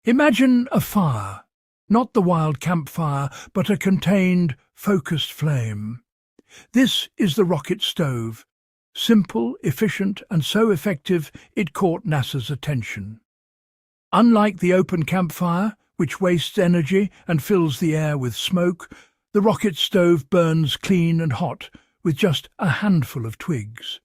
Imagine a fire, not the wild campfire, but a contained, focused flame. This is the rocket stove. Simple, efficient, and so effective it caught NASA's attention. Unlike the open campfire, which wastes energy and fills the air with smoke, the rocket stove burns clean and hot with just a handful of twigs.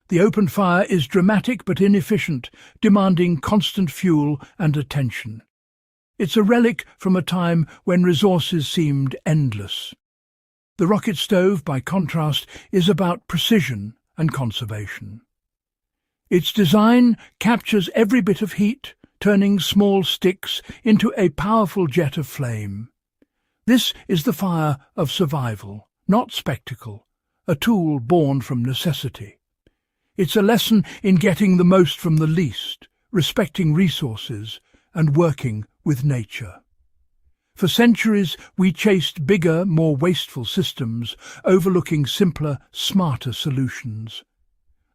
The open fire is dramatic but inefficient, demanding constant fuel and attention. It's a relic from a time when resources seemed endless. The rocket stove, by contrast, is about precision and conservation. Its design captures every bit of heat, turning small sticks into a powerful jet of flame. This is the fire of survival, not spectacle, a tool born from necessity. It's a lesson in getting the most from the least, respecting resources, and working with nature. For centuries we chased bigger, more wasteful systems, overlooking simpler, smarter solutions.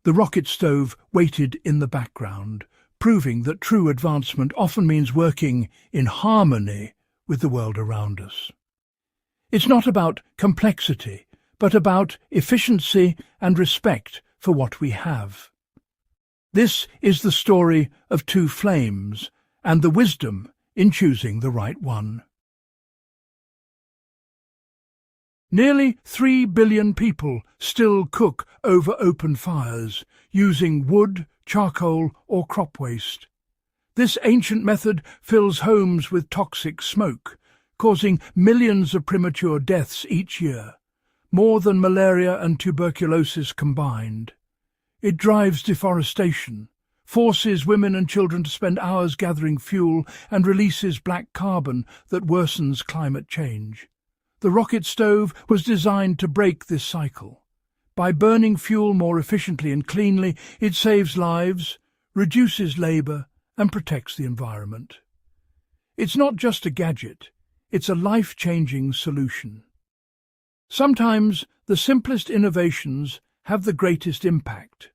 The rocket stove waited in the background, proving that true advancement often means working in harmony with the world around us. It's not about complexity, but about efficiency and respect for what we have. This is the story of two flames and the wisdom in choosing the right one. Nearly 3 billion people still cook over open fires, using wood, charcoal or crop waste. This ancient method fills homes with toxic smoke, causing millions of premature deaths each year, more than malaria and tuberculosis combined. It drives deforestation, forces women and children to spend hours gathering fuel, and releases black carbon that worsens climate change. The rocket stove was designed to break this cycle. By burning fuel more efficiently and cleanly, it saves lives, reduces labour, and protects the environment. It's not just a gadget, it's a life-changing solution. Sometimes the simplest innovations have the greatest impact.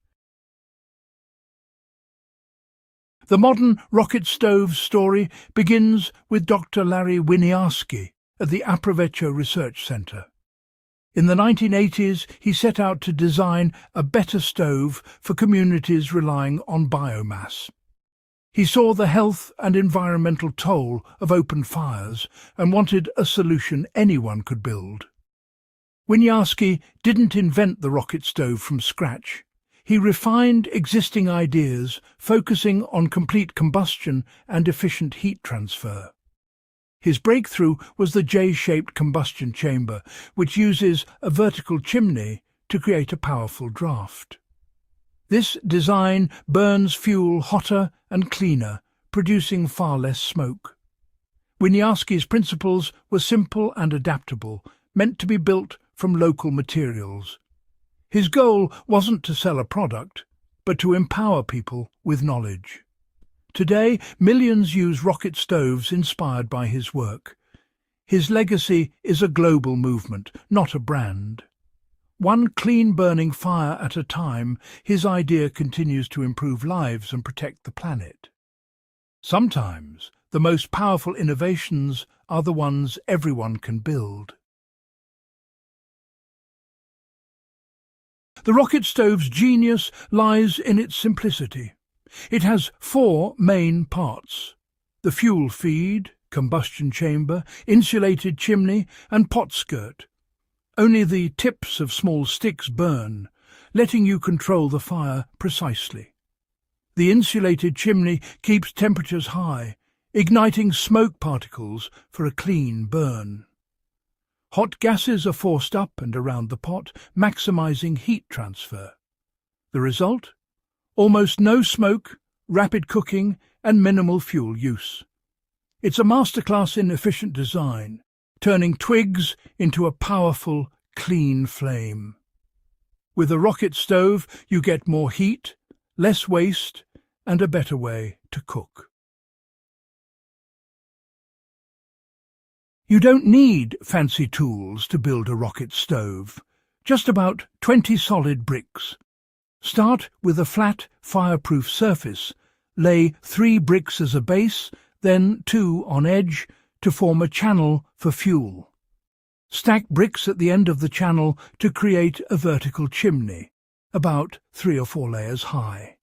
The modern rocket stove story begins with Dr. Larry Winiarski at the Aprovecho Research Center. In the 1980s, he set out to design a better stove for communities relying on biomass. He saw the health and environmental toll of open fires and wanted a solution anyone could build. Winiarski didn't invent the rocket stove from scratch. He refined existing ideas, focusing on complete combustion and efficient heat transfer. His breakthrough was the J-shaped combustion chamber, which uses a vertical chimney to create a powerful draft. This design burns fuel hotter and cleaner, producing far less smoke. Winiarski's principles were simple and adaptable, meant to be built from local materials. His goal wasn't to sell a product, but to empower people with knowledge. Today, millions use rocket stoves inspired by his work. His legacy is a global movement, not a brand. One clean-burning fire at a time, his idea continues to improve lives and protect the planet. Sometimes, the most powerful innovations are the ones everyone can build. The rocket stove's genius lies in its simplicity. It has 4 main parts: the fuel feed, combustion chamber, insulated chimney, and pot skirt. Only the tips of small sticks burn, letting you control the fire precisely. The insulated chimney keeps temperatures high, igniting smoke particles for a clean burn. Hot gases are forced up and around the pot, maximizing heat transfer. The result? Almost no smoke, rapid cooking, and minimal fuel use. It's a masterclass in efficient design, turning twigs into a powerful, clean flame. With a rocket stove, you get more heat, less waste, and a better way to cook. You don't need fancy tools to build a rocket stove, just about 20 solid bricks. Start with a flat, fireproof surface, lay 3 bricks as a base, then 2 on edge to form a channel for fuel. Stack bricks at the end of the channel to create a vertical chimney, about 3 or 4 layers high.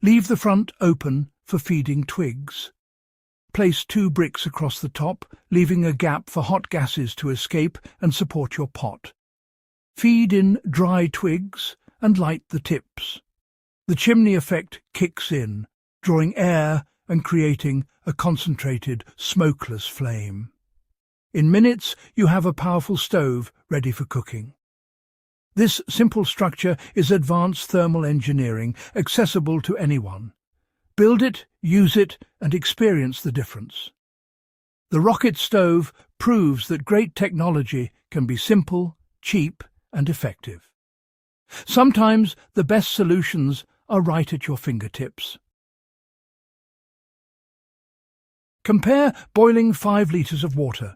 Leave the front open for feeding twigs. Place 2 bricks across the top, leaving a gap for hot gases to escape and support your pot. Feed in dry twigs and light the tips. The chimney effect kicks in, drawing air and creating a concentrated, smokeless flame. In minutes, you have a powerful stove ready for cooking. This simple structure is advanced thermal engineering, accessible to anyone. Build it, use it, and experience the difference. The rocket stove proves that great technology can be simple, cheap, and effective. Sometimes the best solutions are right at your fingertips. Compare boiling 5 litres of water.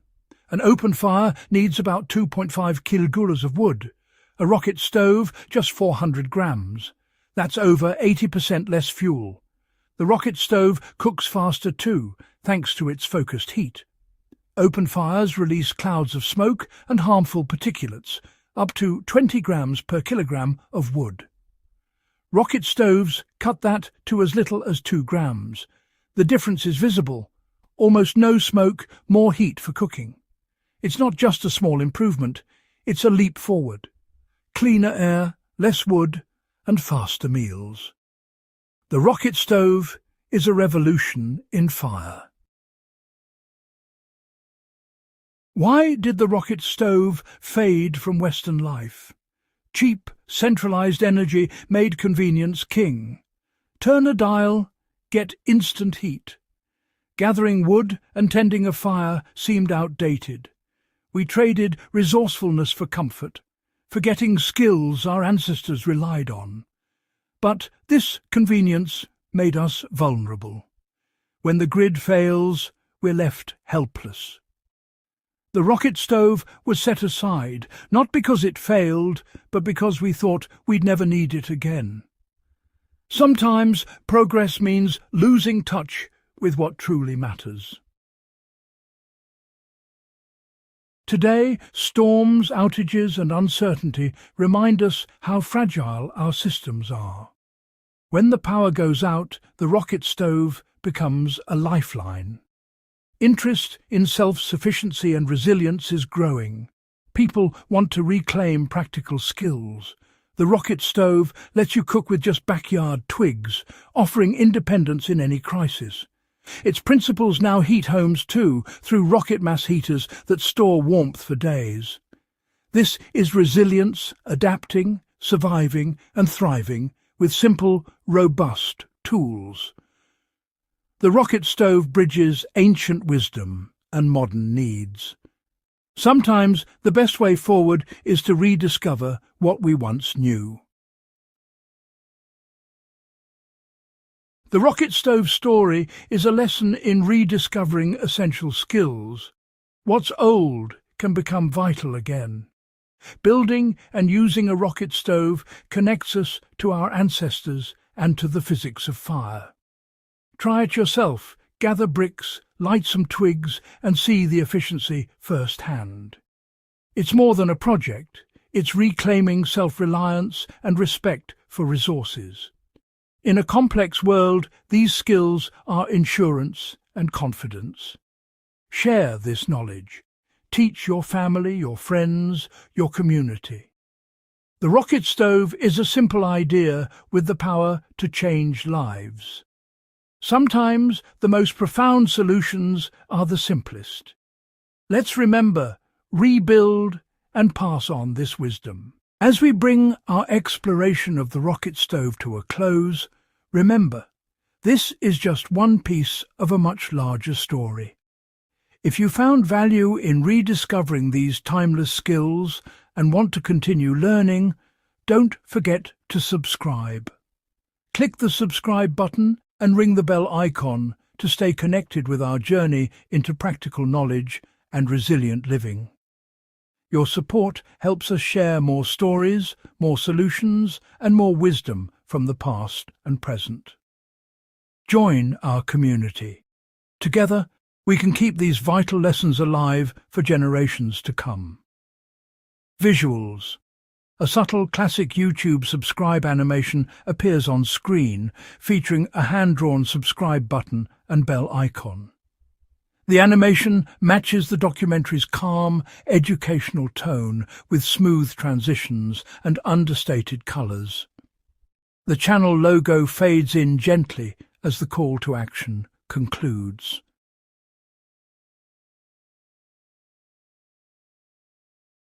An open fire needs about 2.5 kilograms of wood. A rocket stove, just 400 grams. That's over 80% less fuel. The rocket stove cooks faster too, thanks to its focused heat. Open fires release clouds of smoke and harmful particulates, up to 20 grams per kilogram of wood. Rocket stoves cut that to as little as 2 grams. The difference is visible. Almost no smoke, more heat for cooking. It's not just a small improvement, it's a leap forward. Cleaner air, less wood, and faster meals. The rocket stove is a revolution in fire. Why did the rocket stove fade from Western life? Cheap, centralized energy made convenience king. Turn a dial, get instant heat. Gathering wood and tending a fire seemed outdated. We traded resourcefulness for comfort, forgetting skills our ancestors relied on. But this convenience made us vulnerable. When the grid fails, we're left helpless. The rocket stove was set aside, not because it failed, but because we thought we'd never need it again. Sometimes progress means losing touch with what truly matters. Today, storms, outages, and uncertainty remind us how fragile our systems are. When the power goes out, the rocket stove becomes a lifeline. Interest in self-sufficiency and resilience is growing. People want to reclaim practical skills. The rocket stove lets you cook with just backyard twigs, offering independence in any crisis. Its principles now heat homes too, through rocket mass heaters that store warmth for days. This is resilience, adapting, surviving and thriving with simple, robust tools. The rocket stove bridges ancient wisdom and modern needs. Sometimes the best way forward is to rediscover what we once knew. The rocket stove story is a lesson in rediscovering essential skills. What's old can become vital again. Building and using a rocket stove connects us to our ancestors and to the physics of fire. Try it yourself, gather bricks, light some twigs, and see the efficiency firsthand. It's more than a project, it's reclaiming self-reliance and respect for resources. In a complex world, these skills are insurance and confidence. Share this knowledge. Teach your family, your friends, your community. The rocket stove is a simple idea with the power to change lives. Sometimes the most profound solutions are the simplest. Let's remember, rebuild and pass on this wisdom. As we bring our exploration of the rocket stove to a close, remember, this is just one piece of a much larger story. If you found value in rediscovering these timeless skills and want to continue learning, don't forget to subscribe. Click the subscribe button and ring the bell icon to stay connected with our journey into practical knowledge and resilient living. Your support helps us share more stories, more solutions, and more wisdom from the past and present. Join our community. Together, we can keep these vital lessons alive for generations to come. Visuals. A subtle classic YouTube subscribe animation appears on screen, featuring a hand-drawn subscribe button and bell icon. The animation matches the documentary's calm, educational tone with smooth transitions and understated colours. The channel logo fades in gently as the call to action concludes.